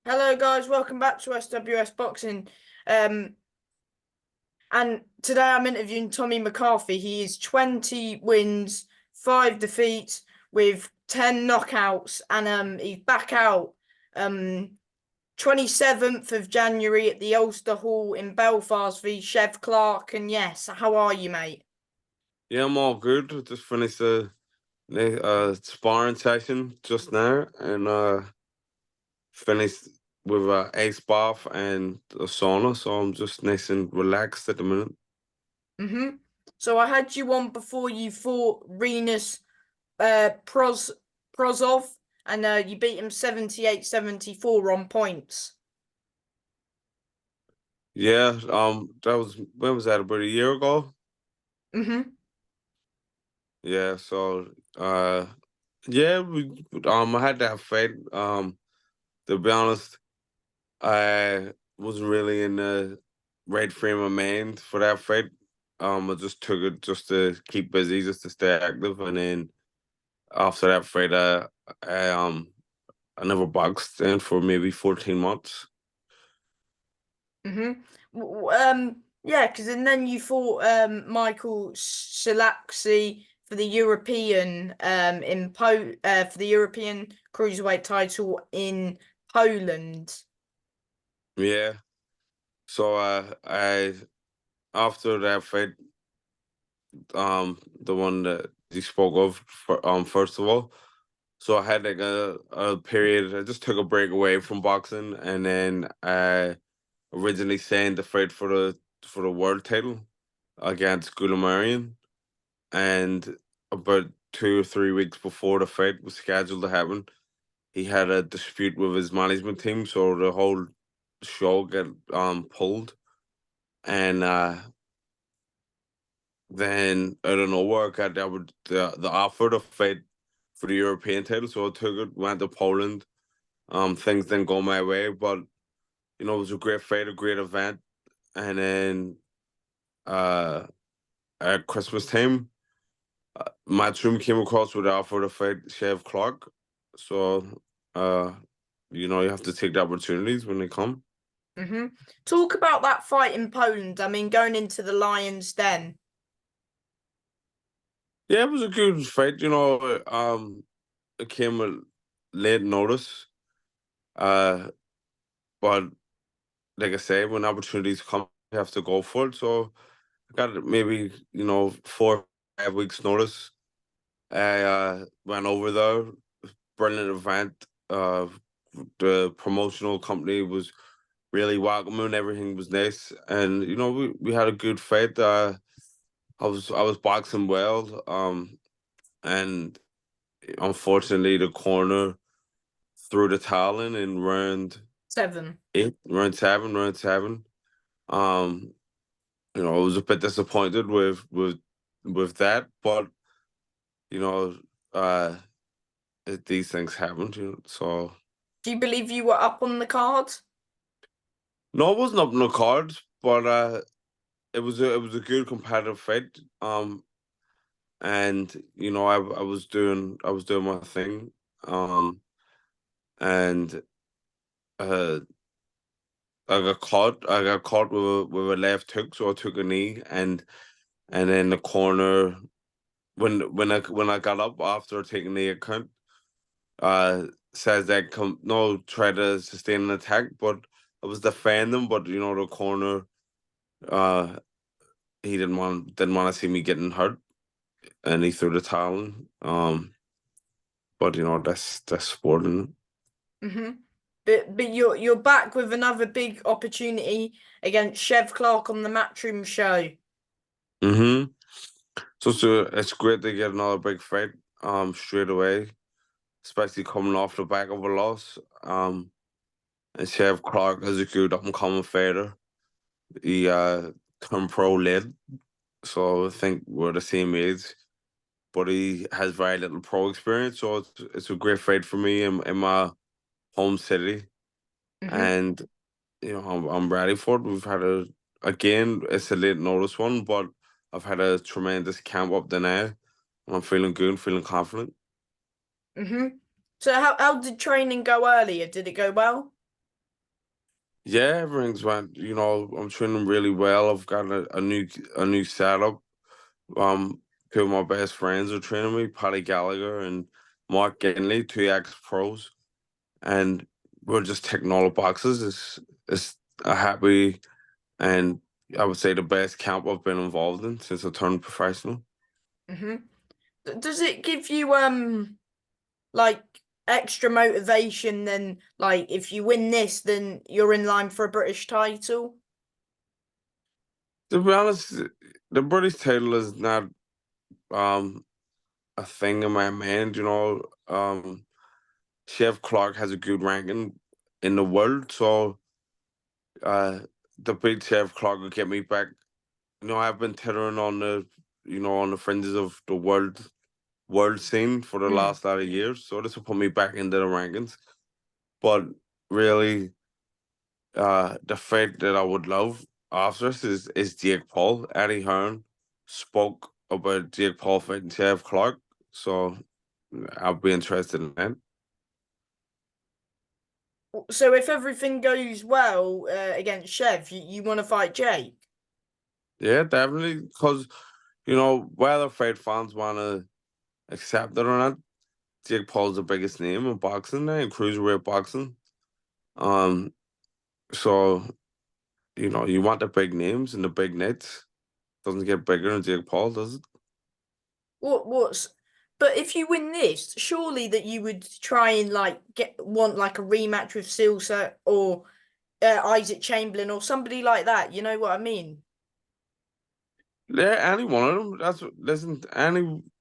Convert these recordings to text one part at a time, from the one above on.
Hello guys, welcome back to SWS Boxing. Um, and today I'm interviewing Tommy McCarthy. He is 20 wins, 5 defeats with 10 knockouts, and he's back out 27th of January at the Ulster Hall in Belfast v Chev Clarke. And yes, how are you, mate? Yeah, I'm all good. We just finished a sparring session just now and finished with a ice bath and a sauna, so I'm just nice and relaxed at the minute. Mm-hmm. So I had you on before you fought Renus Prozov, and you beat him 78-74 on points. Yeah, that was when was that, about a year ago? Mm-hmm. Yeah, so yeah, I had that fight. To be honest, I wasn't really in the right frame of mind for that fight. I just took it just to keep busy, just to stay active, and then after that fight, I I never boxed then for maybe 14 months. Mm-hmm. Yeah, because and then you fought Michael Silaksi for the European for the European cruiserweight title in Poland. Yeah. So I after that fight, the one that you spoke of first of all. So I had like a period. I just took a break away from boxing, and then I originally signed the fight for the world title against Gulamarian, and about 2 or 3 weeks before the fight was scheduled to happen, he had a dispute with his management team, so the whole show got pulled, and then out of nowhere, I got the offer to fight for the European title, so I took it, went to Poland. Things didn't go my way, but it was a great fight, a great event, and then uh, at Christmas time, Matchroom came across with the offer to fight Chev Clarke, so uh, you have to take the opportunities when they come. Mm-hmm. Talk about that fight in Poland. I mean, going into the Lions Den. Yeah, it was a good fight. It came with late notice. Uh, but like I say, when opportunities come, you have to go for it. So I got maybe 4 or 5 weeks notice. I went over there. Brilliant event. The promotional company was really welcoming. Everything was nice, and we had a good fight. I was boxing well. And unfortunately, the corner threw the towel in round 7. eight, round seven. Um, I was a bit disappointed with that, but you know, uh, these things happen. So Do you believe you were up on the card? no, it wasn't up in the cards, but it was a good competitive fight. And I was doing my thing. And uh I got caught with a left hook, so I took a knee, and then the corner, when I got up after taking the account, uh says that come no, try to sustain an attack, but I was defending, but the corner, uh he didn't want to see me getting hurt, and he threw the towel in. But that's sporting. Mm-hmm. But you're back with another big opportunity against Chev Clarke on the Matchroom show. Mm-hmm. So it's great to get another big fight straight away, especially coming off the back of a loss. And Chev Clarke is a good up and coming fighter. He turned pro late, so I think we're the same age, but he has very little pro experience. So it's a great fight for me in my home city, Mm-hmm. and I'm ready for it. We've had again, it's a late notice one, but I've had a tremendous camp up to now, and I'm feeling good, feeling confident. Mm-hmm. So how did training go earlier? Did it go well? Yeah, everything's went. I'm training really well. I've got a new setup. Um, Two of my best friends are training me, Paddy Gallagher and Mark Ginley, two ex pros, and we're just ticking all the boxes. It's a happy and I would say the best camp I've been involved in since I turned professional. Hmm. Does it give you like extra motivation than like if you win this, then you're in line for a British title? To be honest, the British title is not um a thing in my mind. Chev Clarke has a good ranking in the world, so uh, the big Chev Clarke will get me back. I've been teetering on the fringes of the world scene for the Mm. last lot of years, so this will put me back into the rankings. But really, the fight that I would love after this is Jake Paul. Eddie Hearn spoke about Jake Paul fighting Chev Clarke, so I'll be interested in that. So if everything goes well against Chev, you want to fight Jake? Yeah, definitely. Because whether fight fans want to accept it or not, Jake Paul's the biggest name in boxing now, in cruiserweight boxing. Um, so you want the big names and the big nets. Doesn't get bigger than Jake Paul, does it? What's but if you win this, surely that you would try and like want like a rematch with Silsa or Isaac Chamberlain or somebody like that. You know what I mean? Yeah, any one of them. Listen.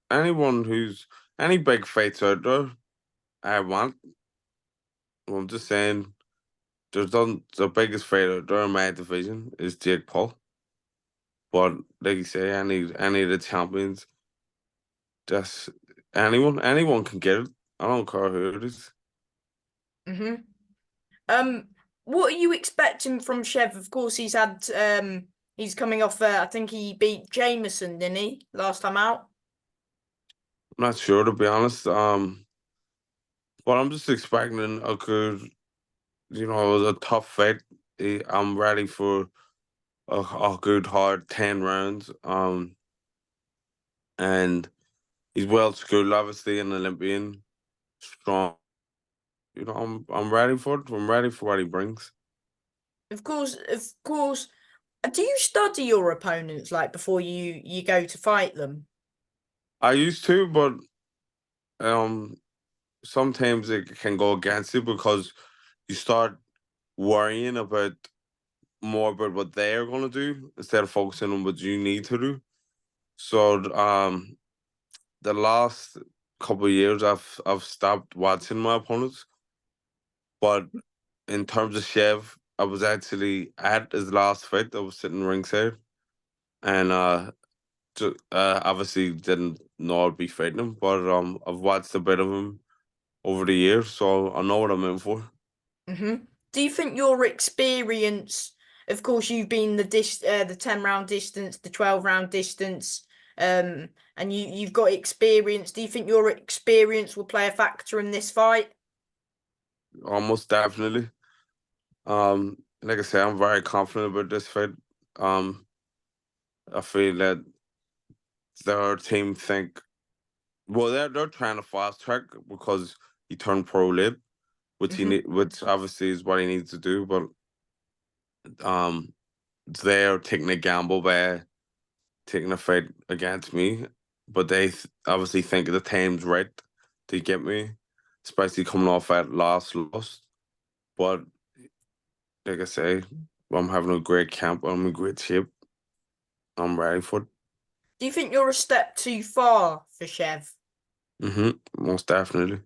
Anyone who's any big fights out there, I want. I'm just saying, the biggest fight out there in my division is Jake Paul. But like you say, any of the champions, just anyone can get it. I don't care who it is. Hmm. Um, what are you expecting from Chev? Of course, he's coming off. I think he beat Jameson, didn't he, last time out? I'm not sure to be honest. But I'm just expecting a good, a tough fight. I'm ready for a good hard 10 rounds. And he's well schooled, obviously, an Olympian, strong. I'm ready for it. I'm ready for what he brings. Of course, of course. Do you study your opponents like before you go to fight them? I used to, but um, sometimes it can go against you because you start worrying more about what they're gonna do instead of focusing on what you need to do. So the last couple of years, I've stopped watching my opponents, but in terms of Chev, I was actually at his last fight. I was sitting ringside, and obviously didn't know I'd be fighting him, but I've watched a bit of him over the years, so I know what I'm in for. Hmm. Do you think your experience, of course, you've been the 10 round distance, the 12 round distance, and you've got experience. Do you think your experience will play a factor in this fight? Almost definitely. Like I say, I'm very confident about this fight. Um, I feel that their team think well, they're trying to fast track because he turned pro late, Hmm. which obviously is what he needs to do, but um, they're taking a gamble by taking a fight against me, but they obviously think the time's right to get me, especially coming off that last loss. But like I say, I'm having a great camp. I'm in great shape. I'm ready for it. Do you think you're a step too far for Chev? Most definitely.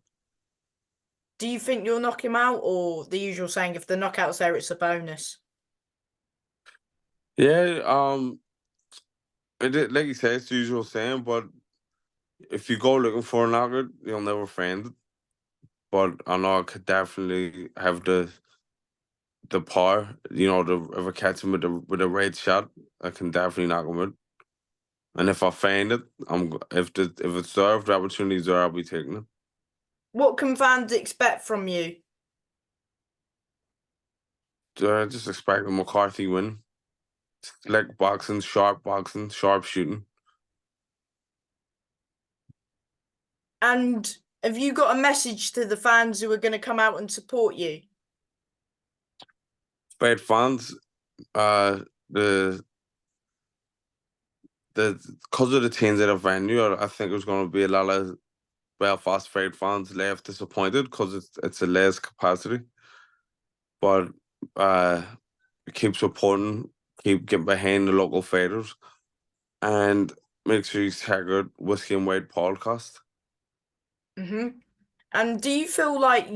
Do you think you'll knock him out, or the usual saying, if the knockout's there, it's a bonus? Yeah. Like you say, it's the usual saying, but if you go looking for a knockout, you'll never find it. But I know I could definitely have the power. If I catch him with a right shot, I can definitely knock him out. And if I find it, if it's there, if the opportunity's there, I'll be taking it. What can fans expect from you? Just expect a McCarthy win. Slick boxing, sharp shooting. And have you got a message to the fans who are going to come out and support you? Fred fans, the because of the change of the venue, I think there's going to be a lot of Belfast Fred fans left disappointed because it's a less capacity. But keep supporting, keep getting behind the local fighters, and make sure you check out Whiskey and White podcast. And do you feel like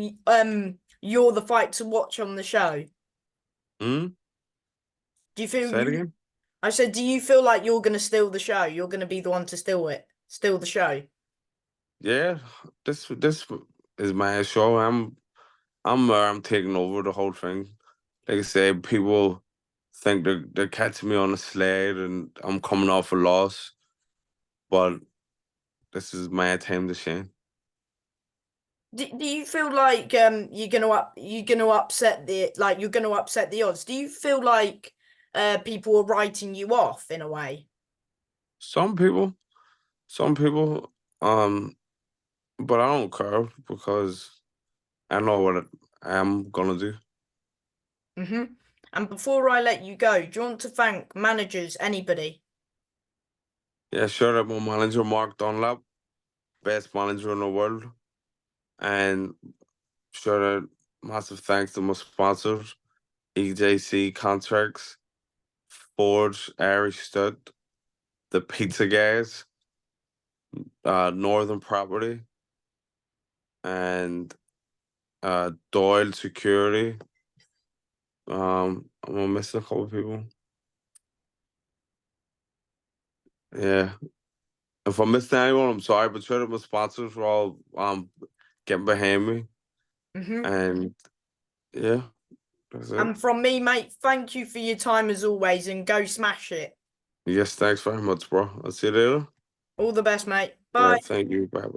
you're the fight to watch on the show? Hmm. Do you feel Say it again. I said, do you feel like you're going to steal the show? You're going to be the one to steal the show. Yeah, this is my show. I'm taking over the whole thing. Like I said, people think they're catching me on a sled and I'm coming off a loss, but this is my time to shine. Do you feel like you're gonna upset the odds? Do you feel like people are writing you off in a way? Some people, some people, um, but I don't care because I know what I am gonna do. And before I let you go, do you want to thank managers, anybody? Yeah, sure. I'm my manager, Mark Dunlap, best manager in the world, and sure, massive thanks to my sponsors, EJC Contracts, Forge, Irish Stud, the Pizza Guys, Northern Property, and Doyle Security. I'm missing a couple of people. Yeah. If I missed anyone, I'm sorry, but sure that my sponsors were all getting behind me. And yeah, that's it. And from me, mate, thank you for your time as always, and go smash it. Yes, thanks very much, bro. I'll see you later. All the best, mate. Yeah, Bye. thank you. Bye bye.